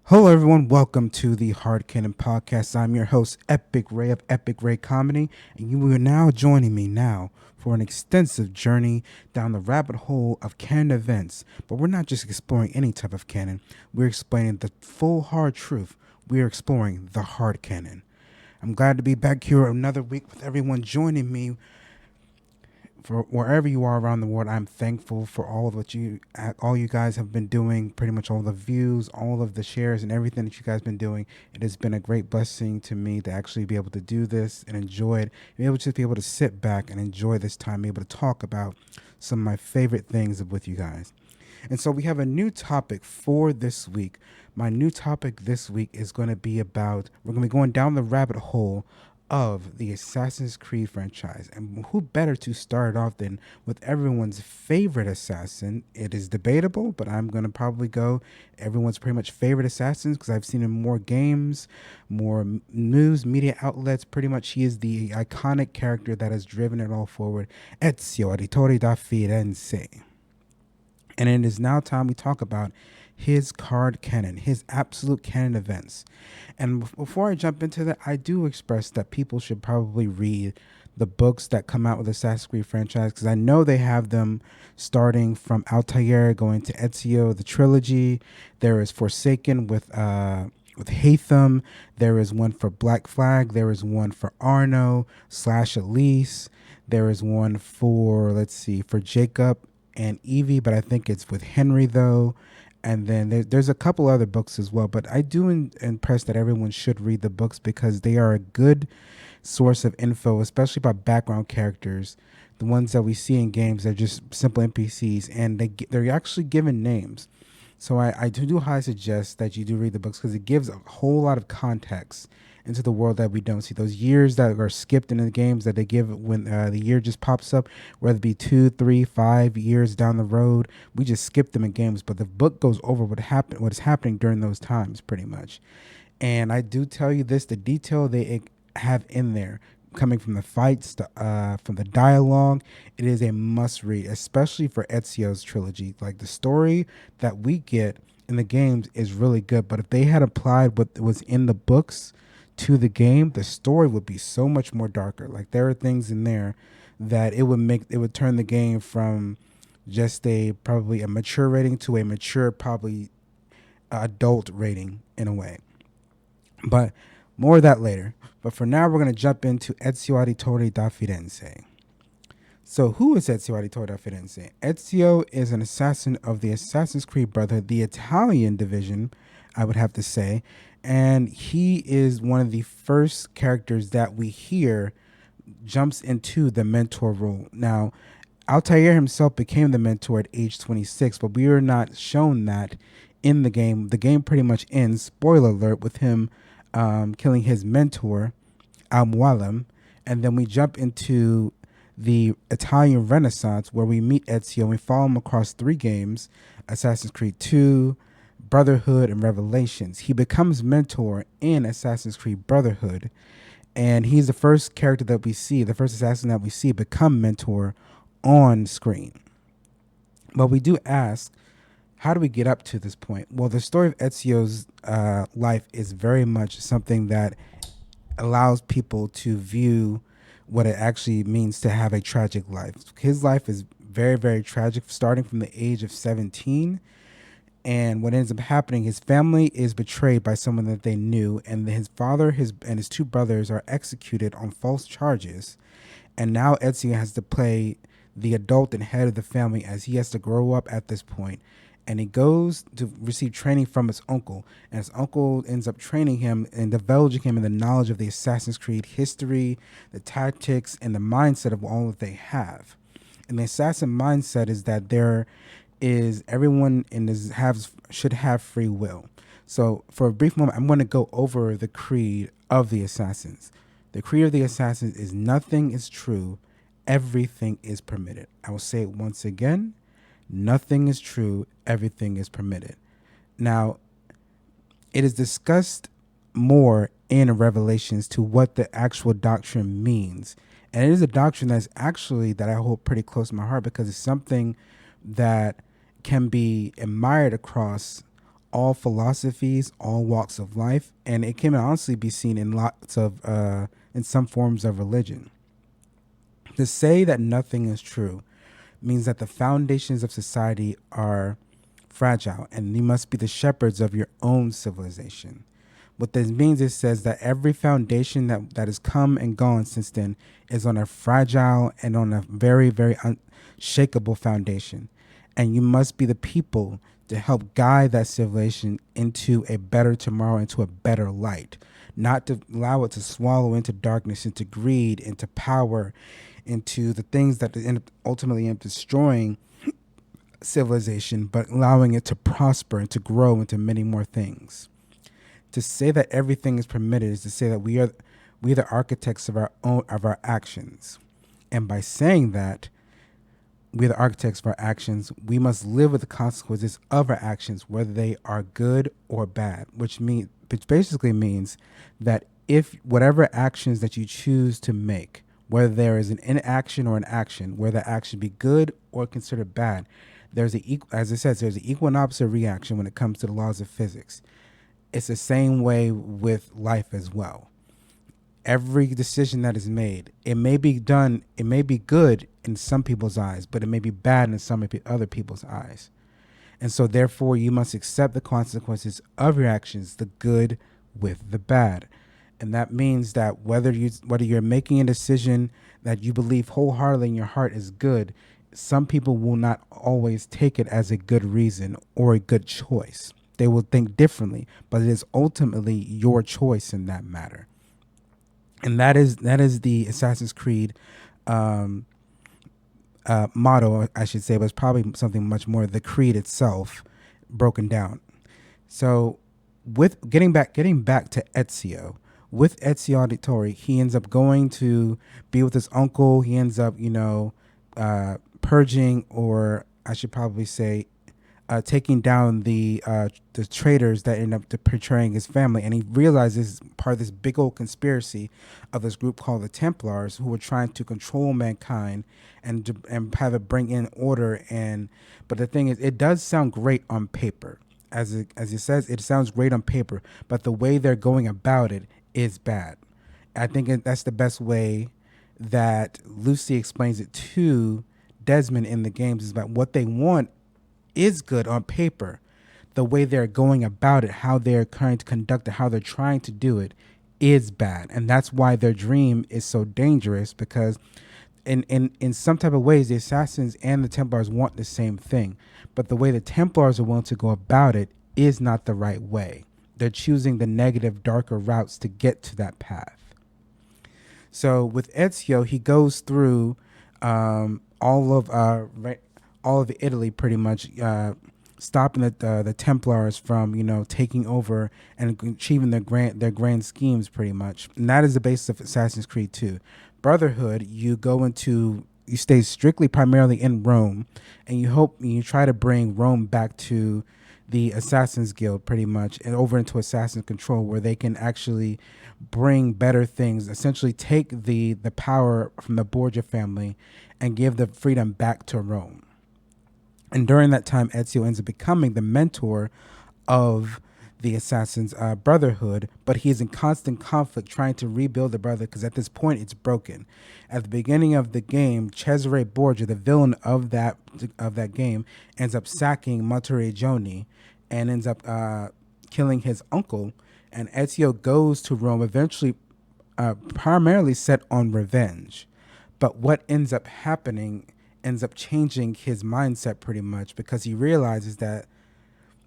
Hello, everyone. Welcome to the Hard Cannon Podcast. I'm your host, Epic Ray of Epic Ray Comedy, and you are now joining me now for an extensive journey down the rabbit hole of canon events. But we're not just exploring any type of canon, we're explaining the full hard truth. We are exploring the hard canon. I'm glad to be back here another week with everyone joining me for wherever you are around the world. I'm thankful for all you guys have been doing, pretty much all the views, all of the shares, and everything that you guys been doing. It has been a great blessing to me to actually be able to do this and enjoy it, be able to sit back and enjoy this time, be able to talk about some of my favorite things with you guys. And so we have a new topic for this week. My new topic this week is going to be about, we're going to be going down the rabbit hole of the Assassin's Creed franchise. And who better to start off than with everyone's favorite assassin? It is debatable, but I'm going to probably go everyone's pretty much favorite assassins because I've seen him in more games, more news, media outlets. Pretty much he is the iconic character that has driven it all forward. Ezio Auditore Da Firenze. And it is now time we talk about his card canon, his absolute canon events. And before I jump into that, I do express that people should probably read the books that come out with the Assassin's Creed franchise, because I know they have them starting from Altair going to Ezio, the trilogy. There is Forsaken with Hatham. There is one for Black Flag. There is one for Arno / Elise. There is one for, for Jacob and Evie, but I think it's with Henry though. And then there's a couple other books as well, but I do impress that everyone should read the books because they are a good source of info, especially about background characters. The ones that we see in games are just simple NPCs, and they're actually given names. So I do highly suggest that you do read the books because it gives a whole lot of context into the world that we don't see. Those years that are skipped in the games that they give when the year just pops up, whether it be 2, 3, 5 years down the road, we just skip them in games. But the book goes over what is happening during those times, pretty much. And I do tell you this: the detail they have in there, coming from the fights, from the dialogue, it is a must read, especially for Ezio's trilogy. Like the story that we get in the games is really good, but if they had applied what was in the books to the game, the story would be so much more darker. Like there are things in there that it would turn the game from just probably a mature rating to a mature, probably adult rating in a way. But more of that later. But for now, we're going to jump into Ezio Auditore Da Firenze. So who is Ezio Auditore Da Firenze? Ezio is an assassin of the Assassin's Creed Brotherhood, the Italian division, I would have to say. And he is one of the first characters that we hear jumps into the mentor role. Now, Altair himself became the mentor at age 26, but we are not shown that in the game. The game pretty much ends, spoiler alert, with him killing his mentor, Al-Mualim, and then we jump into the Italian Renaissance where we meet Ezio and we follow him across 3 games, Assassin's Creed 2, Brotherhood, and Revelations. He becomes mentor in Assassin's Creed Brotherhood, and he's the first character that we see, the first assassin that we see become mentor on screen. But we do ask, how do we get up to this point? Well, the story of Ezio's life is very much something that allows people to view what it actually means to have a tragic life. His life is very, very tragic, starting from the age of 17. And what ends up happening, his family is betrayed by someone that they knew, and his father and his 2 brothers are executed on false charges. And now Ezio has to play the adult and head of the family as he has to grow up at this point. And he goes to receive training from his uncle. And his uncle ends up training him and divulging him in the knowledge of the Assassin's Creed history, the tactics, and the mindset of all that they have. And the assassin mindset is that everyone should have free will. So for a brief moment, I'm going to go over the creed of the assassins. The creed of the assassins is nothing is true, everything is permitted. I will say it once again. Nothing is true, everything is permitted. Now, it is discussed more in Revelations to what the actual doctrine means. And it is a doctrine that I hold pretty close to my heart because it's something that can be admired across all philosophies, all walks of life, and it can honestly be seen in lots of in some forms of religion. To say that nothing is true means that the foundations of society are fragile, and you must be the shepherds of your own civilization. What this means, it says that every foundation that has come and gone since then is on a fragile and on a very, very unshakable foundation. And you must be the people to help guide that civilization into a better tomorrow, into a better light, not to allow it to swallow into darkness, into greed, into power, into the things that ultimately end up destroying civilization, but allowing it to prosper and to grow into many more things. To say that everything is permitted is to say that we are the architects of our actions. And by saying that we are the architects of our actions, we must live with the consequences of our actions, whether they are good or bad, which basically means that if whatever actions that you choose to make, whether there is an inaction or an action, whether the action be good or considered bad, as it says, there's an equal and opposite reaction when it comes to the laws of physics. It's the same way with life as well. Every decision that is made, it may be good in some people's eyes, but it may be bad in some other people's eyes. And so therefore you must accept the consequences of your actions, the good with the bad. And that means that whether you're making a decision that you believe wholeheartedly in your heart is good, some people will not always take it as a good reason or a good choice. They will think differently, but it is ultimately your choice in that matter. And that is the Assassin's Creed motto, I should say, but it's probably something much more, the creed itself broken down. So with getting back to Ezio, with Ezio Auditore, he ends up going to be with his uncle. He ends up, purging, or I should probably say, taking down the traitors that end up betraying his family, and he realizes part of this big old conspiracy of this group called the Templars, who were trying to control mankind and have it bring in order. But the thing is, it does sound great on paper, as it says, it sounds great on paper, but the way they're going about it is bad. I think that's the best way that Lucy explains it to Desmond in the games, is that what they want is good on paper. The way they're going about it, how they're trying to conduct it, how they're trying to do it is bad. And that's why their dream is so dangerous, because in some type of ways, the Assassins and the Templars want the same thing. But the way the Templars are willing to go about it is not the right way. They're choosing the negative, darker routes to get to that path. So with Ezio, he goes through all of Italy, pretty much, stopping the Templars from taking over and achieving their grand schemes, pretty much. And that is the basis of Assassin's Creed 2. Brotherhood, you stay strictly primarily in Rome, and you try to bring Rome back to the Assassin's Guild, pretty much, and over into Assassin's Control, where they can actually bring better things, essentially take the power from the Borgia family and give the freedom back to Rome. And during that time, Ezio ends up becoming the mentor of the Assassin's Brotherhood, but he is in constant conflict trying to rebuild the Brotherhood, because at this point it's broken. At the beginning of the game, Cesare Borgia, the villain of that game, ends up sacking Monteriggioni and ends up killing his uncle. And Ezio goes to Rome, eventually primarily set on revenge. But what ends up happening ends up changing his mindset, pretty much, because he realizes that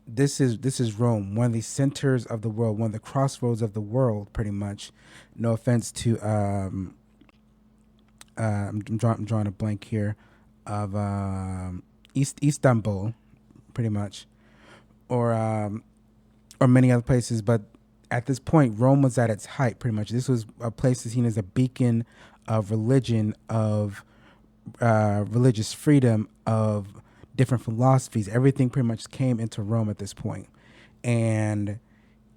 this is Rome, one of the centers of the world, one of the crossroads of the world, pretty much. No offense to I'm drawing a blank here of Istanbul, pretty much, or many other places, but at this point, Rome was at its height, pretty much. This was a place seen as a beacon of religion, of religious freedom, of different philosophies. Everything pretty much came into Rome at this point. And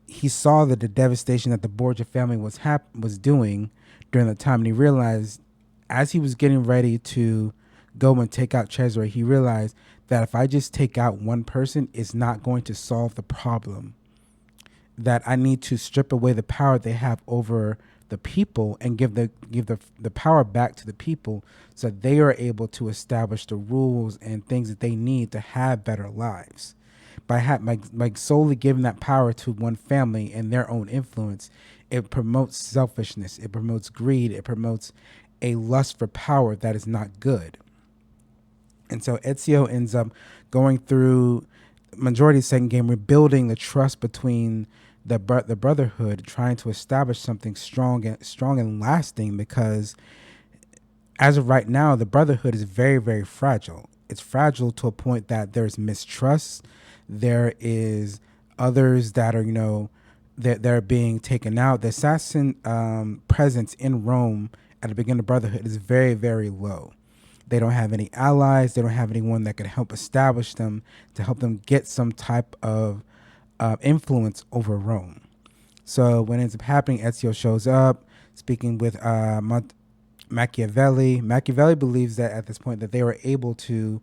he saw the devastation that the Borgia family was doing during the time, and he realized, as he was getting ready to go and take out Cesare, he realized that if I just take out one person, it's not going to solve the problem. That I need to strip away the power they have over the people and give the power back to the people so they are able to establish the rules and things that they need to have better lives. By solely giving that power to one family and their own influence, it promotes selfishness, it promotes greed, it promotes a lust for power that is not good. And so Ezio ends up going through majority of the second game, rebuilding the trust between the Brotherhood, trying to establish something strong and lasting. Because as of right now, the Brotherhood is very, very fragile. It's fragile to a point that there's mistrust. There is others that are, that they're being taken out. The assassin presence in Rome at the beginning of Brotherhood is very, very low. They don't have any allies. They don't have anyone that can help establish them to help them get some type of influence over Rome. So what ends up happening, Ezio shows up speaking with Machiavelli. Machiavelli believes that at this point that they were able to,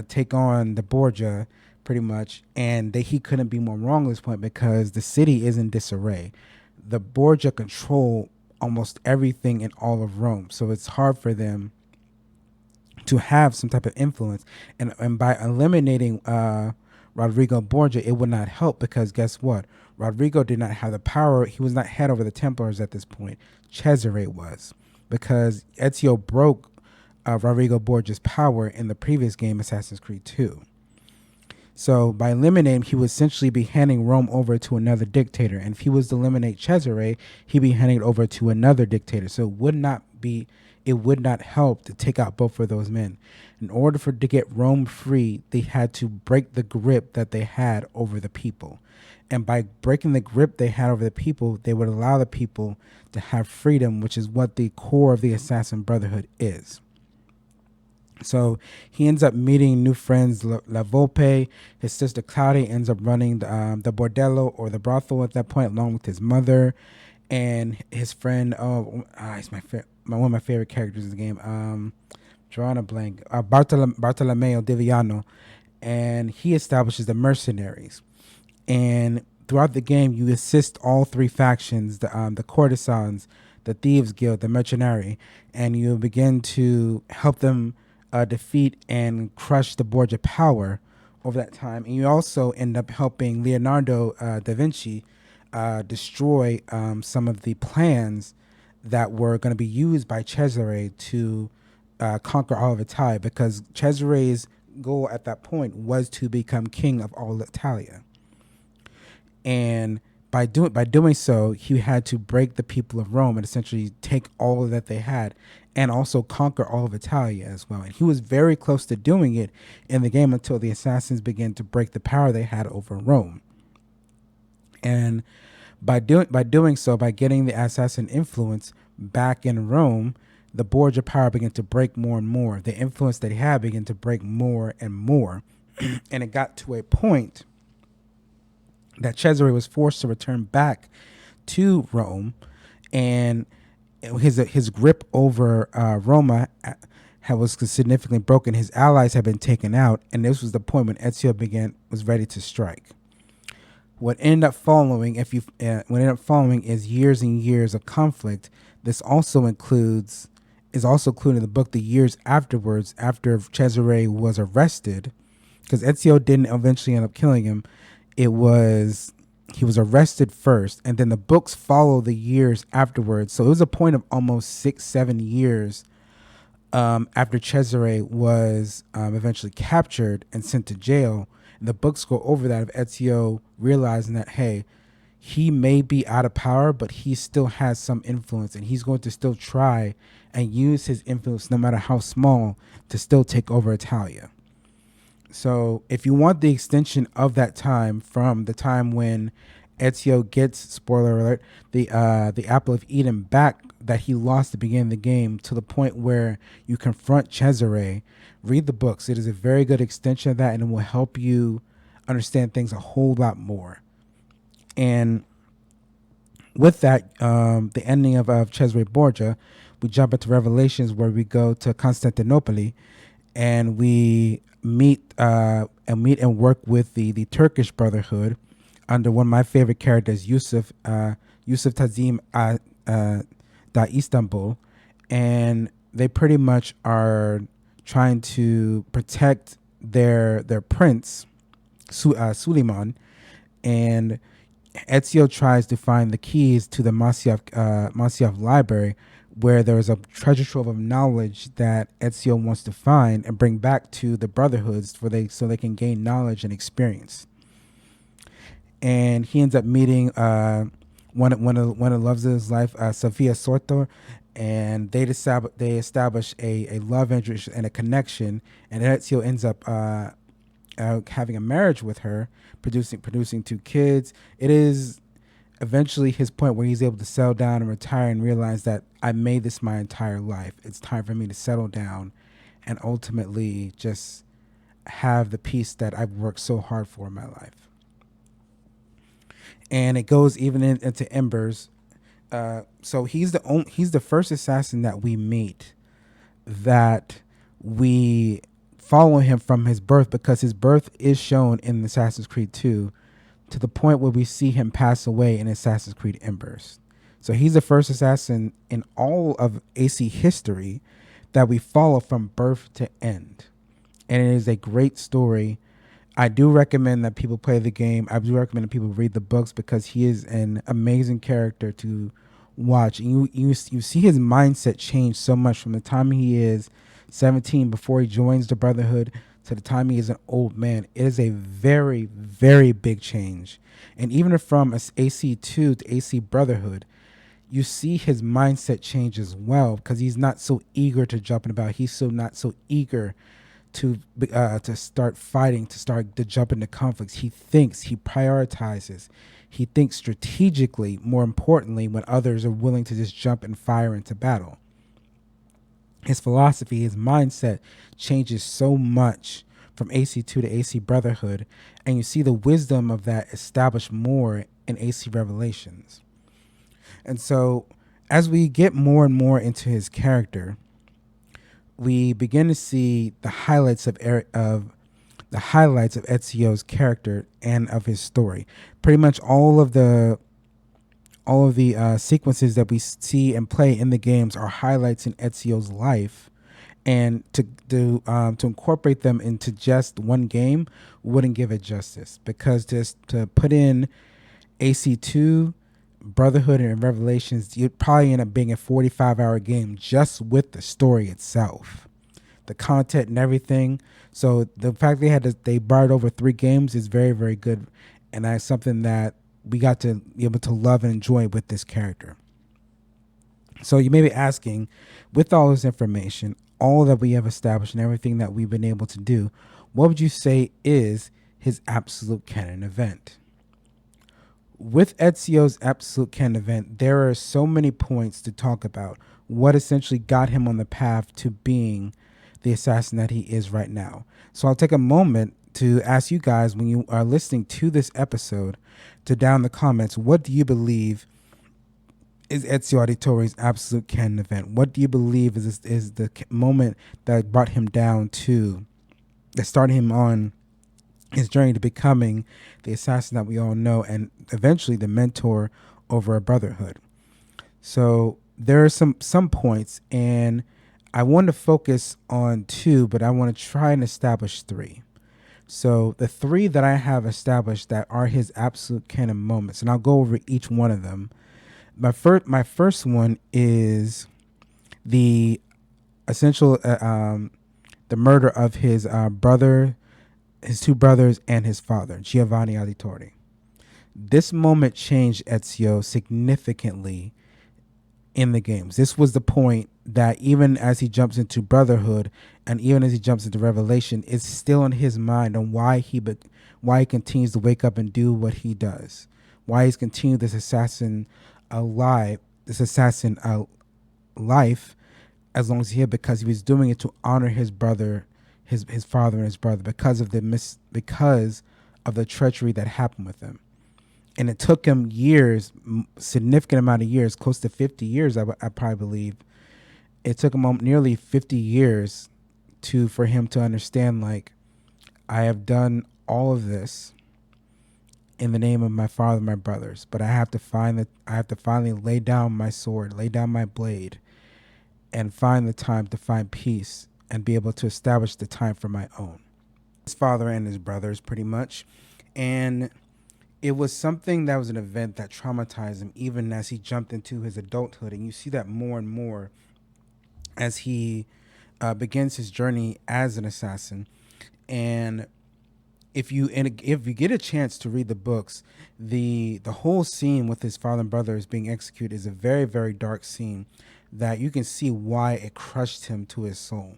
take on the Borgia pretty much, and that he couldn't be more wrong at this point because the city is in disarray. The Borgia control almost everything in all of Rome, so it's hard for them to have some type of influence. And by eliminating Rodrigo Borgia, it would not help because guess what? Rodrigo did not have the power. He was not head over the Templars at this point. Cesare was, because Ezio broke Rodrigo Borgia's power in the previous game, Assassin's Creed 2. So by eliminating him, he would essentially be handing Rome over to another dictator. And if he was to eliminate Cesare, he'd be handing it over to another dictator. So it would not help to take out both of those men. In order to get Rome free, they had to break the grip that they had over the people. And by breaking the grip they had over the people, they would allow the people to have freedom, which is what the core of the Assassin Brotherhood is. So he ends up meeting new friends, La Volpe. His sister Claudia ends up running the bordello or the brothel at that point, along with his mother and his friend. He's one of my favorite characters in the game. Drawing a blank. Bartolomeo Di Viano, and he establishes the mercenaries. And throughout the game, you assist all three factions: the courtesans, the thieves guild, the mercenari, and you begin to help them defeat and crush the Borgia power over that time. And you also end up helping Leonardo da Vinci destroy some of the plans that were going to be used by Cesare to conquer all of Italy, because Cesare's goal at that point was to become king of all Italia. And by doing so, he had to break the people of Rome and essentially take all that they had and also conquer all of Italia as well. And he was very close to doing it in the game until the assassins began to break the power they had over Rome. And by doing so, by getting the assassin influence back in Rome, the Borgia power began to break more and more. The influence that he had began to break more and more. And it got to a point that Cesare was forced to return back to Rome, and his grip over Roma was significantly broken. His allies had been taken out, and this was the point when Ezio was ready to strike. What ended up following, is years and years of conflict. This also included in the book the years afterwards, after Cesare was arrested, because Ezio didn't eventually end up killing him. He was arrested first, and then the books follow the years afterwards. So it was a point of almost 6-7 years after Cesare was eventually captured and sent to jail. And the books go over that of Ezio realizing that, hey, he may be out of power, but he still has some influence, and he's going to still try and use his influence, no matter how small, to still take over Italia. So if you want the extension of that time, from the time when Ezio gets, spoiler alert, the Apple of Eden back that he lost at the beginning of the game, to the point where you confront Cesare, read the books. It is a very good extension of that, and it will help you understand things a whole lot more. And with that, the ending of Cesare Borgia, we jump into Revelations, where we go to Constantinople. and we meet and work with the Turkish Brotherhood under one of my favorite characters, Yusuf Tazim da Istanbul, and they pretty much are trying to protect their prince, Suleiman, and Ezio tries to find the keys to the Masyaf library, where there is a treasure trove of knowledge that Ezio wants to find and bring back to the Brotherhoods so they can gain knowledge and experience. And he ends up meeting one of loves of his life, Sofia Sortor, and they establish a love interest and a connection, and Ezio ends up having a marriage with her, producing two kids. It is eventually his point where he's able to settle down and retire and realize that I made this my entire life. It's time for me to settle down and ultimately just have the peace that I've worked so hard for in my life. And it goes even into Embers. So he's the first assassin that we meet that we follow him from his birth, because his birth is shown in Assassin's Creed 2 to the point where we see him pass away in Assassin's Creed Embers. So he's the first assassin in all of AC history that we follow from birth to end. And it is a great story. I do recommend that people play the game. I do recommend that people read the books, because he is an amazing character to watch. And you see his mindset change so much from the time he is 17 before he joins the Brotherhood to the time he is an old man. It is a very, very big change. And even from AC2 to AC Brotherhood, you see his mindset change as well, because he's not so eager to jump in about. He's not so eager to start fighting, to jump into conflicts. He thinks, he prioritizes, he thinks strategically, more importantly, when others are willing to just jump and fire into battle. His philosophy, his mindset changes so much from AC2 to AC Brotherhood, and you see the wisdom of that established more in AC Revelations. And so as we get more and more into his character, we begin to see the highlights of Ezio's character and of his story. Pretty much all of the sequences that we see and play in the games are highlights in Ezio's life, and to incorporate them into just one game wouldn't give it justice, because just to put in AC2, Brotherhood, and Revelations, you'd probably end up being a 45-hour game just with the story itself, the content and everything. So the fact they borrowed over 3 games is very, very good, and that's something that we got to be able to love and enjoy with this character. So you may be asking, with all this information, all that we have established and everything that we've been able to do, what would you say is his absolute canon event? With Ezio's absolute canon event, there are so many points to talk about what essentially got him on the path to being the assassin that he is right now. So I'll take a moment to ask you guys, when you are listening to this episode, to down in the comments, what do you believe is Ezio Auditore's absolute canon event? What do you believe is the moment that brought him that started him on his journey to becoming the assassin that we all know, and eventually the mentor over a Brotherhood? So there are some points, and I want to focus on 2, but I want to try and establish 3. So the 3 that I have established that are his absolute canon moments, and I'll go over each one of them. My first one is the essential the murder of his brother, his 2 brothers, and his father, Giovanni Auditore. This moment changed Ezio significantly in the games. This was the point that even as he jumps into Brotherhood and even as he jumps into Revelation, it's still in his mind on why he continues to wake up and do what he does, why he's continued this assassin life as long as he had, because he was doing it to honor his brother, his father and his brother, because of the treachery that happened with him. And it took him years, significant amount of years, close to 50 years, I probably believe. It took him nearly 50 years to for him to understand, like, I have done all of this in the name of my father and my brothers, but I have to finally lay down my sword, lay down my blade, and find the time to find peace and be able to establish the time for my own. His father and his brothers, pretty much. And it was something that was an event that traumatized him even as he jumped into his adulthood. And you see that more and more as he begins his journey as an assassin. And if you get a chance to read the books, the whole scene with his father and brothers being executed is a very, very dark scene that you can see why it crushed him to his soul.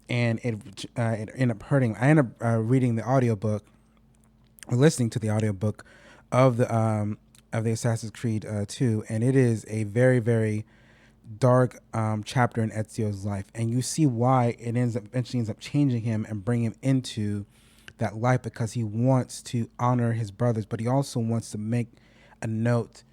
And it ended up hurting. I ended up reading the audiobook or listening to the audiobook of the Assassin's Creed 2, and it is a very, very dark chapter in Ezio's life, and you see why it eventually ends up changing him and bringing him into that life, because he wants to honor his brothers, but he also wants to make a note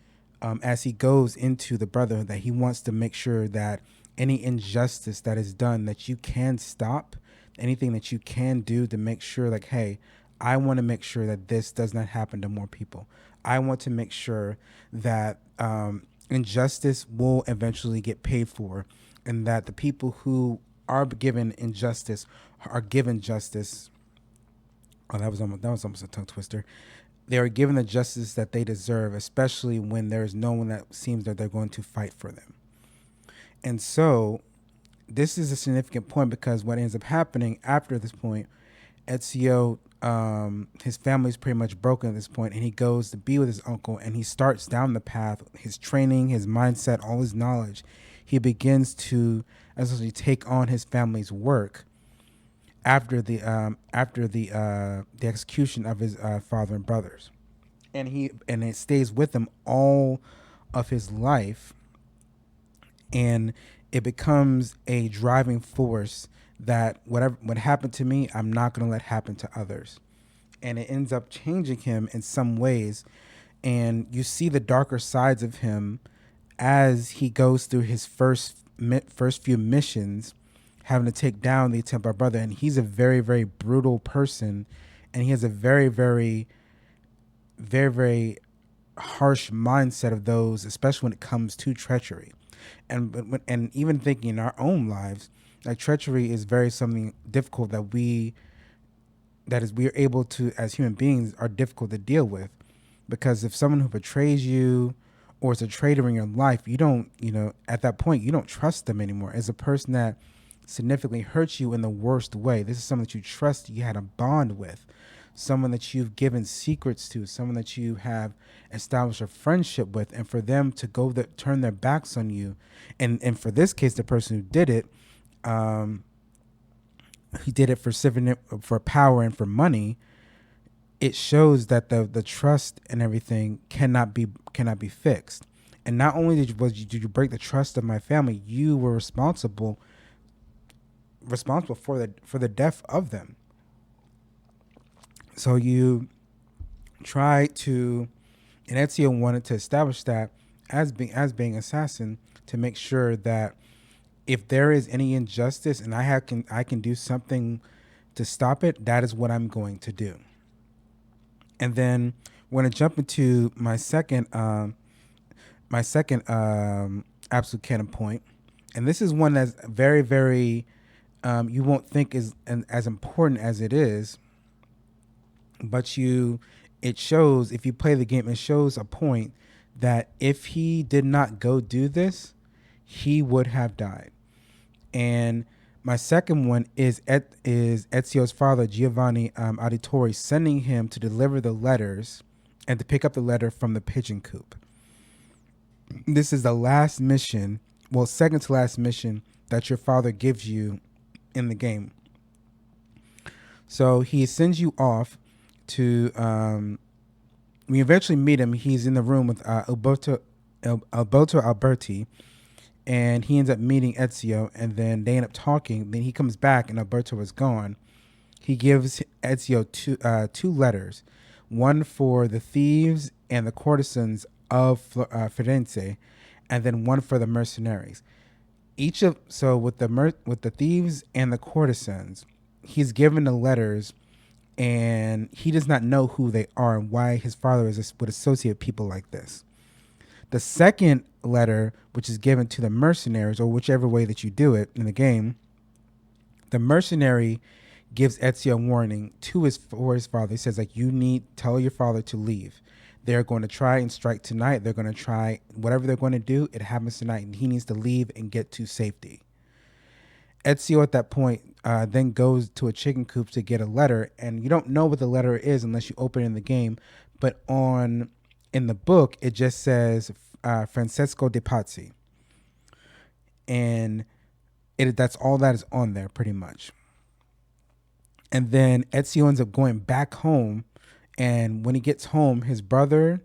as he goes into the Brotherhood, that he wants to make sure that any injustice that is done, that you can stop, anything that you can do to make sure, like, hey, I want to make sure that this does not happen to more people. I want to make sure that injustice will eventually get paid for, and that the people who are given injustice are given justice. Oh, that was almost a tongue twister. They are given the justice that they deserve, especially when there is no one that seems that they're going to fight for them. And so this is a significant point, because what ends up happening after this point, Ezio, his family's pretty much broken at this point, and he goes to be with his uncle, and he starts down the path, his training, his mindset, all his knowledge. He begins to essentially take on his family's work after the execution of his father and brothers, and it stays with him all of his life, and it becomes a driving force that what happened to me, I'm not going to let happen to others. And it ends up changing him in some ways, and you see the darker sides of him as he goes through his first few missions, having to take down the Templar brother. And he's a very, very brutal person, and he has a very, very, very, very harsh mindset of those, especially when it comes to treachery. And even thinking in our own lives, like, treachery is very something difficult we are able to, as human beings, are difficult to deal with, because if someone who betrays you or is a traitor in your life, you don't, at that point, you don't trust them anymore. As a person that significantly hurts you in the worst way, this is someone that you trust, you had a bond with, someone that you've given secrets to, someone that you have established a friendship with, and for them to turn their backs on you, and for this case, the person who did it, he did it for power and for money. It shows that the trust and everything cannot be fixed. And not only did you break the trust of my family, you were responsible for the death of them. So you try to, and Ezio wanted to establish that as being assassin, to make sure that if there is any injustice and I can do something to stop it, that is what I'm going to do. And then we're going to jump into my second absolute canon point, and this is one that's very, very you won't think is as important as it is, but it shows, if you play the game, it shows a point that if he did not go do this, he would have died. And my second one is Ezio's father, Giovanni Auditore, sending him to deliver the letters and to pick up the letter from the pigeon coop. This is the last mission, well, second to last mission that your father gives you in the game. So he sends you off to, we eventually meet him. He's in the room with Alberto Alberti, and he ends up meeting Ezio, and then they end up talking. Then he comes back, and Alberto is gone. He gives Ezio two letters, one for the thieves and the courtesans of Firenze, and then one for the mercenaries. Each of so with the thieves and the courtesans, he's given the letters, and he does not know who they are and why his father would associate people like this. The second letter, which is given to the mercenaries, or whichever way that you do it in the game, the mercenary gives Ezio a warning for his father. He says, like, you need tell your father to leave. They're going to try and strike tonight. They're going to try whatever they're going to do. It happens tonight, and he needs to leave and get to safety. Ezio at that point then goes to a chicken coop to get a letter, and you don't know what the letter is unless you open it in the game. But in the book, it just says Francesco de Pazzi, and that's all that is on there pretty much. And then Ezio ends up going back home, and when he gets home, his brothers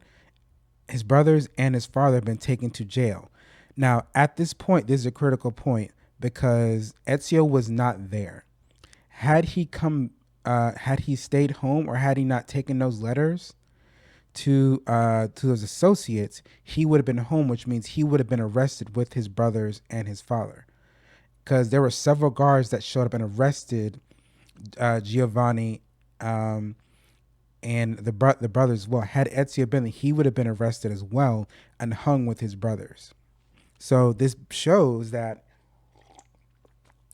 and his father have been taken to jail. Now, at this point, this is a critical point because Ezio was not there. Had he stayed home, or had he not taken those letters to those associates, he would have been home, which means he would have been arrested with his brothers and his father. Because there were several guards that showed up and arrested Giovanni and the brothers as well. Had Ezio been there, he would have been arrested as well and hung with his brothers. So this shows that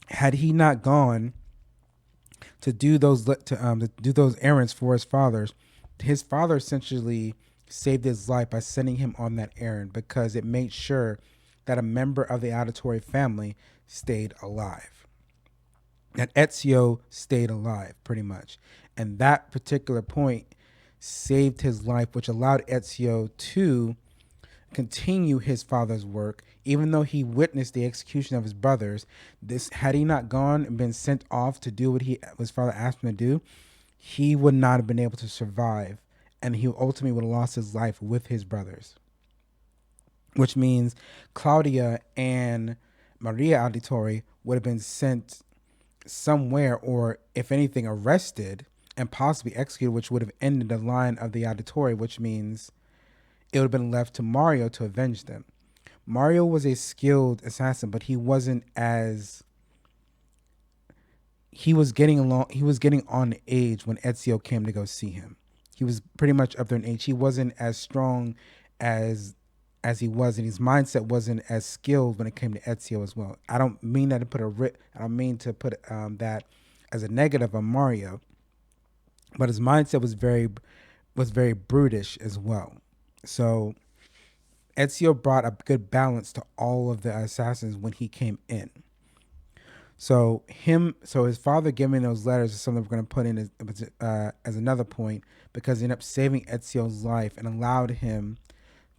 had he not gone to do those errands for his father essentially saved his life by sending him on that errand, because it made sure that a member of the Auditore family stayed alive. That Ezio stayed alive, pretty much. And that particular point saved his life, which allowed Ezio to continue his father's work, even though he witnessed the execution of his brothers. Had he not gone and been sent off to do what his father asked him to do, he would not have been able to survive, and he ultimately would have lost his life with his brothers. Which means Claudia and Maria Auditore would have been sent somewhere, or if anything, arrested and possibly executed, which would have ended the line of the Auditore, which means it would have been left to Mario to avenge them. Mario was a skilled assassin, but he wasn't as he was getting on age when Ezio came to go see him. He was pretty much up there in age. He wasn't as strong as he was, and his mindset wasn't as skilled when it came to Ezio as well. I don't mean that to put that as a negative on Mario, but his mindset was very brutish as well. So Ezio brought a good balance to all of the assassins when he came in. So his father giving those letters is something we're going to put in as another point, because he ended up saving Ezio's life and allowed him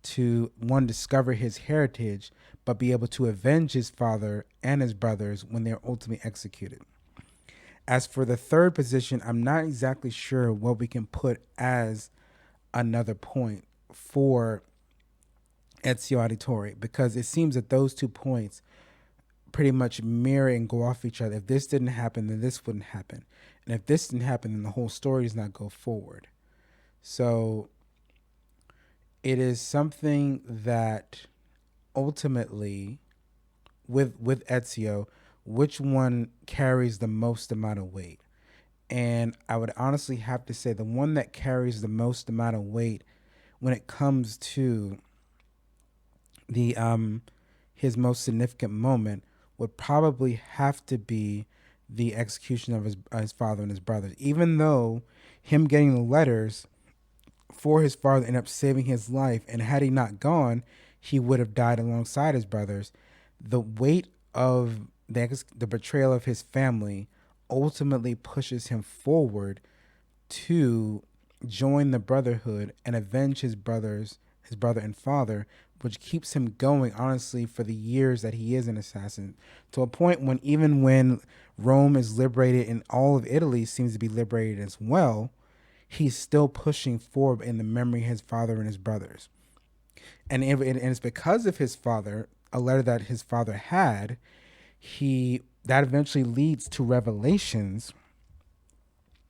to, one, discover his heritage, but be able to avenge his father and his brothers when they're ultimately executed. As for the third position, I'm not exactly sure what we can put as another point for Ezio Auditore, because it seems that those 2 points pretty much mirror and go off each other. If this didn't happen, then this wouldn't happen. And if this didn't happen, then the whole story does not go forward. So it is something that ultimately, with Ezio, which one carries the most amount of weight? And I would honestly have to say the one that carries the most amount of weight when it comes to the his most significant moment would probably have to be the execution of his father and his brothers. Even though him getting the letters for his father ended up saving his life, and had he not gone, he would have died alongside his brothers. The weight of the betrayal of his family ultimately pushes him forward to join the Brotherhood and avenge his brother and father, which keeps him going, honestly, for the years that he is an assassin, to a point when even when Rome is liberated and all of Italy seems to be liberated as well, he's still pushing forward in the memory of his father and his brothers. And it's because of his father, a letter that his father had, that eventually leads to Revelations,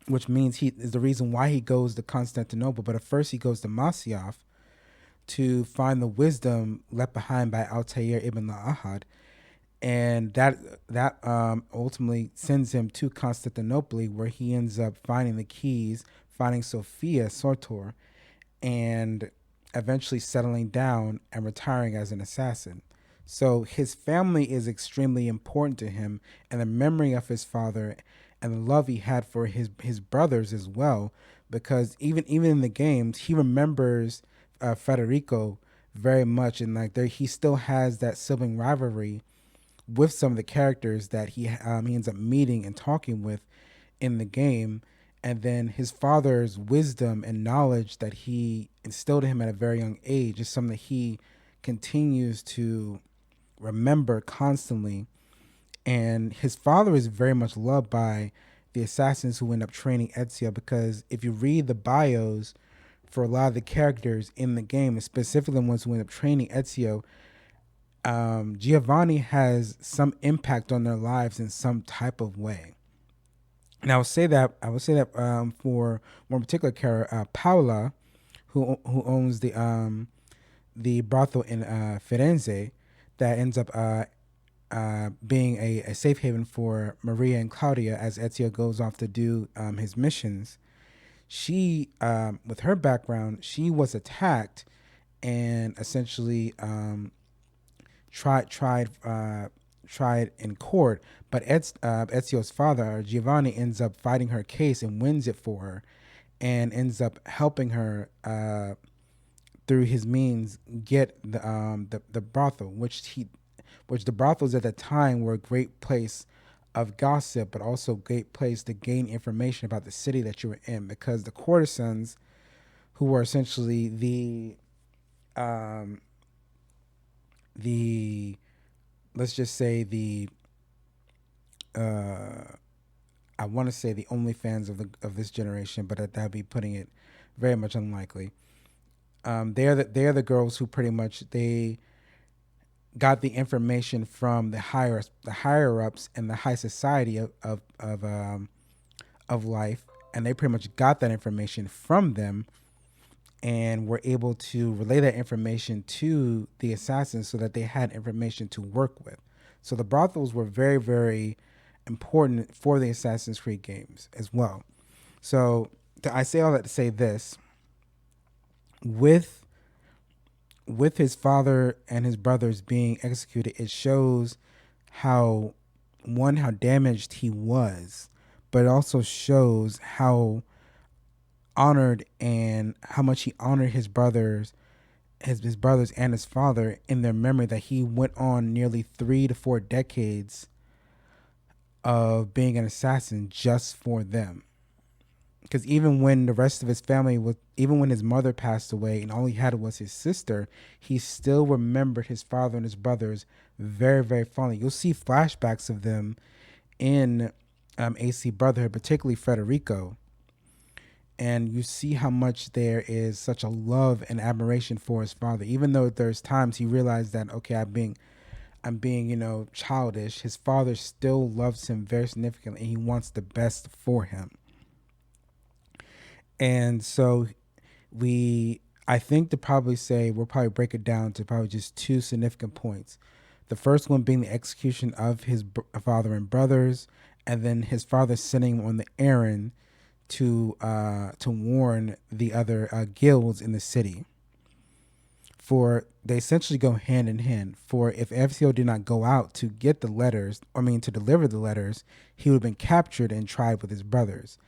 which means he is the reason why he goes to Constantinople. But at first he goes to Masyaf to find the wisdom left behind by Altair ibn Ahad. and that ultimately sends him to Constantinople, where he ends up finding the keys, finding Sophia Sortor, and eventually settling down and retiring as an assassin. So his family is extremely important to him, and the memory of his father and the love he had for his brothers as well. Because even in the games, he remembers Federico very much, and like there, he still has that sibling rivalry with some of the characters that he ends up meeting and talking with in the game. And then his father's wisdom and knowledge that he instilled in him at a very young age is something that he continues to remember constantly. And his father is very much loved by the assassins who end up training Ezio, because if you read the bios for a lot of the characters in the game, specifically the ones who end up training Ezio, Giovanni has some impact on their lives in some type of way. And I would say that for one particular character, Paola, who owns the brothel in Firenze, that ends up being a safe haven for Maria and Claudia as Ezio goes off to do his missions. She, with her background, she was attacked and essentially tried in court, but Ezio's father Giovanni ends up fighting her case and wins it for her, and ends up helping her through his means get the brothel, which the brothels at the time were a great place of gossip, but also a great place to gain information about the city that you were in, because the courtesans, who were essentially um, the let's just say uh, I want to say the only fans of this generation, but that'd be putting it very much unlikely. They're the girls who pretty much they got the information from the higher ups and the high society of life, and they pretty much got that information from them and were able to relay that information to the assassins so that they had information to work with. So the brothels were very, very important for the Assassin's Creed games as well. So I say all that to say this: with his father and his brothers being executed, it shows how how damaged he was, but it also shows how honored and how much he honored his brothers, his brothers and his father in their memory, that he went on nearly 3 to 4 decades of being an assassin just for them. Because even when the rest of his family was, even when his mother passed away and all he had was his sister, he still remembered his father and his brothers very, very fondly. You'll see flashbacks of them in AC Brotherhood, particularly Federico, and you see how much there is such a love and admiration for his father. Even though there's times he realized that, okay, I'm being childish, his father still loves him very significantly, and he wants the best for him. And so we I think to probably say we'll probably break it down to probably just two significant points. The first one being the execution of his father and brothers, and then his father sending him on the errand to warn the other guilds in the city. For they essentially go hand in hand. For if FCO did not go out to get the letters, to deliver the letters, he would have been captured and tried with his brothers.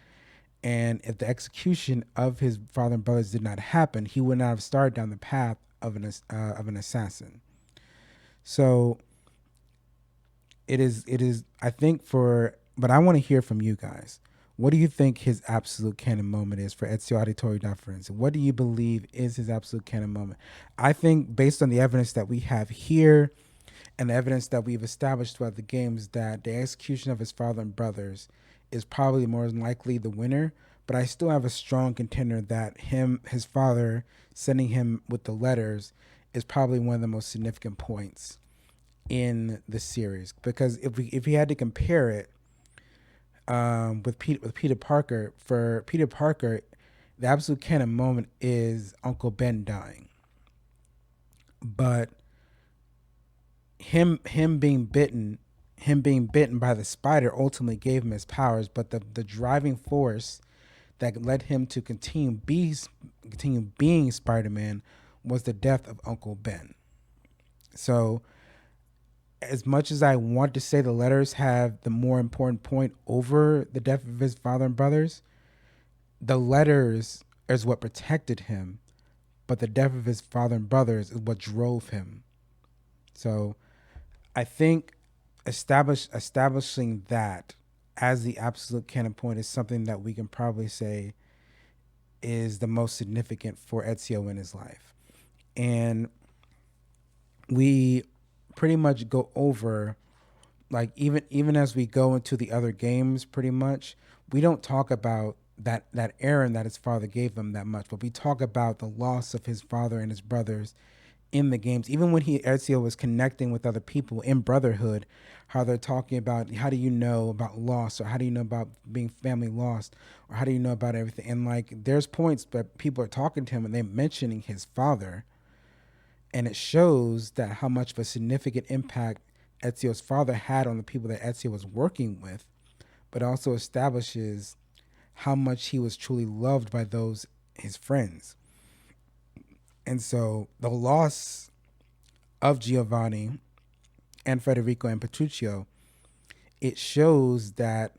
And if the execution of his father and brothers did not happen, he would not have started down the path of an assassin. So it is I think but I want to hear from you guys. What do you think his absolute canon moment is for Ezio Auditore Da Firenze? What do you believe is his absolute canon moment? I think based on the evidence that we have here and the evidence that we've established throughout the games, that the execution of his father and brothers is probably more than likely the winner. But I still have a strong contender that his father sending him with the letters is probably one of the most significant points in the series. Because if we had to compare it with Peter Parker, for Peter Parker, the absolute canon moment is Uncle Ben dying. But him being bitten, by the spider ultimately gave him his powers, but the driving force that led him to continue being Spider-Man was the death of Uncle Ben. So as much as I want to say the letters have the more important point over the death of his father and brothers, the letters is what protected him, but the death of his father and brothers is what drove him. So I think establishing that as the absolute canon point is something that we can probably say is the most significant for Ezio in his life. And we pretty much go over, like, even as we go into the other games, pretty much we don't talk about that Aaron that his father gave him that much, but we talk about the loss of his father and his brothers in the games. Even when Ezio was connecting with other people in Brotherhood, how they're talking about how do you know about loss, or how do you know about being family lost, or how do you know about everything. And like there's points that people are talking to him and they're mentioning his father, and it shows that how much of a significant impact Ezio's father had on the people that Ezio was working with, but also establishes how much he was truly loved by those his friends. And so the loss of Giovanni and Federico and Petruccio, it shows that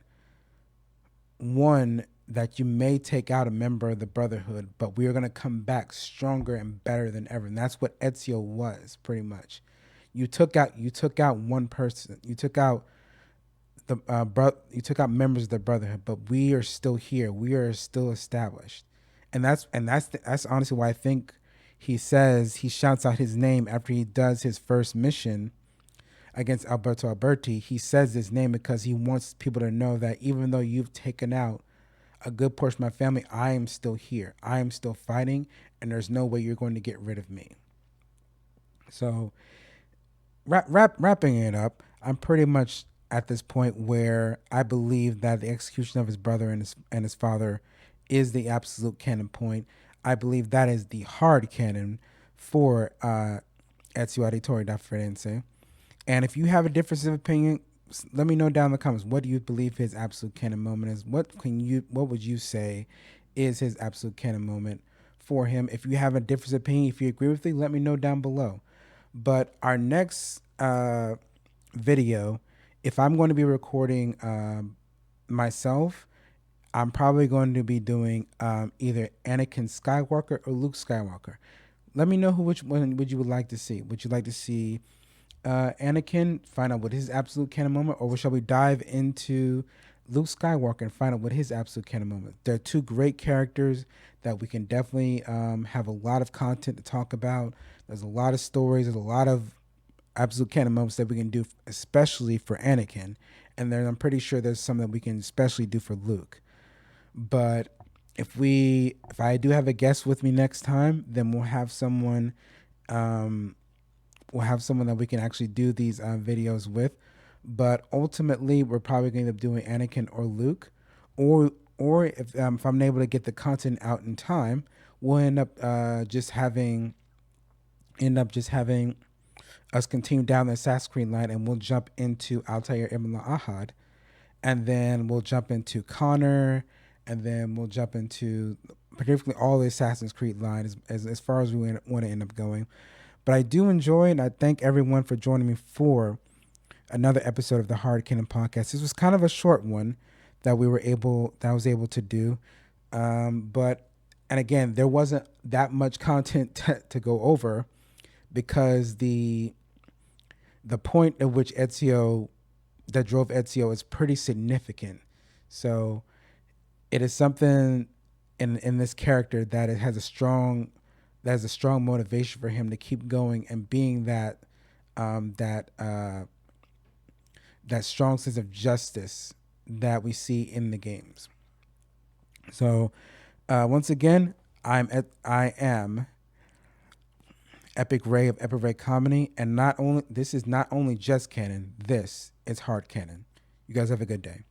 one, that you may take out a member of the Brotherhood, but we are going to come back stronger and better than ever. And that's what Ezio was, pretty much. You took out one person. You took out you took out members of the Brotherhood, but we are still here. We are still established. And that's honestly why I think he shouts out his name after he does his first mission against Alberto Alberti. He says his name because he wants people to know that even though you've taken out a good portion of my family, I am still here. I am still fighting, and there's no way you're going to get rid of me. So, wrapping it up, I'm pretty much at this point where I believe that the execution of his brother and his father is the absolute canon point. I believe that is the hard canon for Ezio Auditore Da Firenze. And if you have a difference of opinion, let me know down in the comments. What do you believe his absolute canon moment is? What would you say is his absolute canon moment for him? If you have a difference of opinion, if you agree with me, let me know down below. But our next video, if I'm going to be recording myself, I'm probably going to be doing either Anakin Skywalker or Luke Skywalker. Let me know which one would you would like to see. Would you like to see Anakin, find out what his absolute canon moment, or shall we dive into Luke Skywalker and find out what his absolute canon moment? They're two great characters that we can definitely have a lot of content to talk about. There's a lot of stories. There's a lot of absolute canon moments that we can do, especially for Anakin. And then I'm pretty sure there's some that we can especially do for Luke. But if I do have a guest with me next time, then we'll have someone that we can actually do these videos with. But ultimately, we're probably going to end up doing Anakin or Luke, or if I'm able to get the content out in time, we'll end up just having us continue down the Assassin's Creed line, and we'll jump into Altair Ibn Ahad, and then we'll jump into Connor, and then we'll jump into particularly all the Assassin's Creed line as far as we want to end up going. But I do enjoy, and I thank everyone for joining me for another episode of the Hard Canon Podcast. This was kind of a short one that I was able to do. But and again, there wasn't that much content to go over because the point at which that drove Ezio is pretty significant. So it is something in this character that it has a strong motivation for him to keep going and being that strong sense of justice that we see in the games. So once again, I am Epic Ray of Epic Ray Comedy, and this is not only just canon, this is hard canon. You guys have a good day.